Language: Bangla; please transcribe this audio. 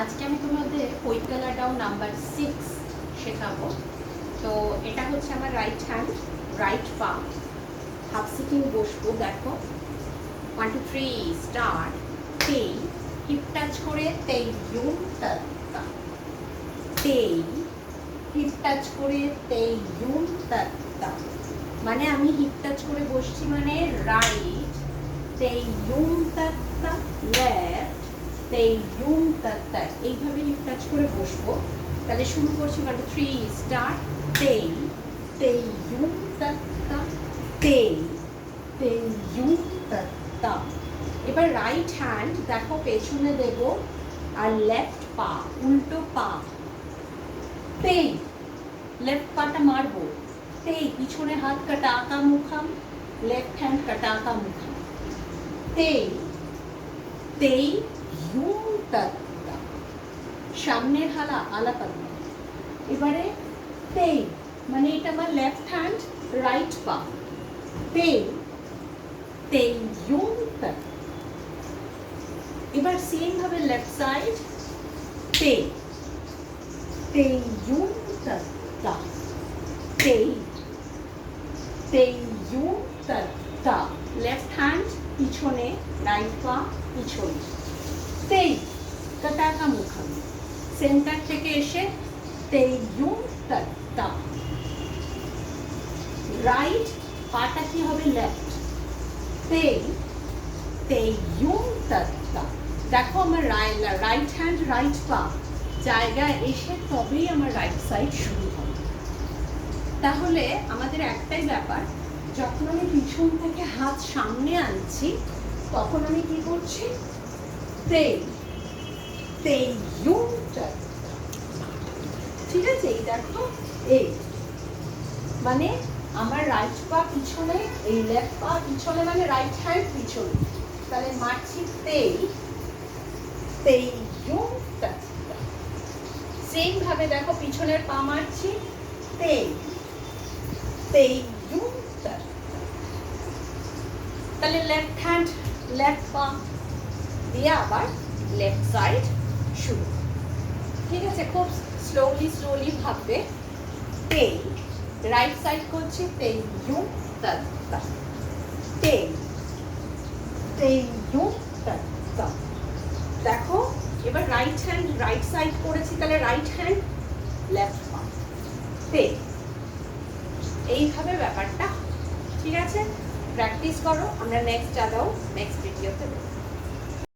আজকে আমি তোমাদের কৈকালা ডাউন নাম্বার 6 শেখাবো। তো এটা হচ্ছে আমার রাইট হ্যান্ড, রাইট পা, হাফ সিটিং বসবো। দেখো 1 2 3 স্টার্ট। তেই হিপ টাচ করে তেই ইউম তা, তেই হিপ টাচ করে তেই ইউম তা। মানে আমি হিপ টাচ করে বসছি, মানে রাইট তেই ইউম তা, লেফট তেই ইউম তা। এইভাবে হিপ টাচ করে বসবো। তাহলে শুরু করছি 1 2 3 স্টার্ট। তেই তেই ইউম তা, তেই তেই ইউম তা। এবার রাইট হ্যান্ড দেখো পেছনে দেব, আর লেফট পা উল্টো পা, তেই লেফট পাটা মারবো, তেই পিছনে হাত কাটা আঁকা মুখাম, লেফট হ্যান্ড কাটা আঁকা মুখাম, তেই তেই ইউম তা। সামনের হালা আলাপাতা। এবারে তেই মানে এটা আমার লেফট হ্যান্ড, রাইট পা, তেই তেই ইউম তা। এবার সেম ভাবে লেফট সাইড, তেই তেই ইউম তা, তেই তেই ইউম তা। লেফট হ্যান্ড পিছনে, রাইট পা পিছনে, তেই কাটাকা মুখাম, সেন্টার থেকে এসে তেই ইউম তা। রাইট পাটা কি হবে লেফট, তেই তেই ইউম তা। দেখো আমার রাইট হ্যান্ড, রাইট পা জায়গায় এসে তবেই আমার রাইট সাইড শুরু হবে। তাহলে আমাদের একটাই ব্যাপার, যখন আমি পিছন থেকে হাত সামনে আনছি তখন আমি কি করছি, তেই তেই ইউম তা। ঠিক আছে? এই দেখো, এই মানে আমার রাইট পা পিছনে, এই লেফট পা পিছনে, মানে রাইট হ্যান্ড পিছনে। তাহলে মারছি তেই তেই ইউম তা। সেম ভাবে দেখো পিছনের পা মারছি, তেই তেই ইউম তা। তাহলে লেফট হ্যান্ড, লেফট পা দিয়ে আবার লেফট সাইড শুরু। ঠিক আছে? খুব স্লোলি ভাববে। তেই রাইট সাইড করছি, তেই ইউম তা, তেই তেই ইউম তা। দেখো এবার রাইট হ্যান্ড, রাইট সাইড করেছি, তাহলে রাইট হ্যান্ড লেফট পা, তেই। এইভাবে ব্যাপারটা। ঠিক আছে? প্র্যাকটিস করো। আমরা নেক্সট ভিডিওতে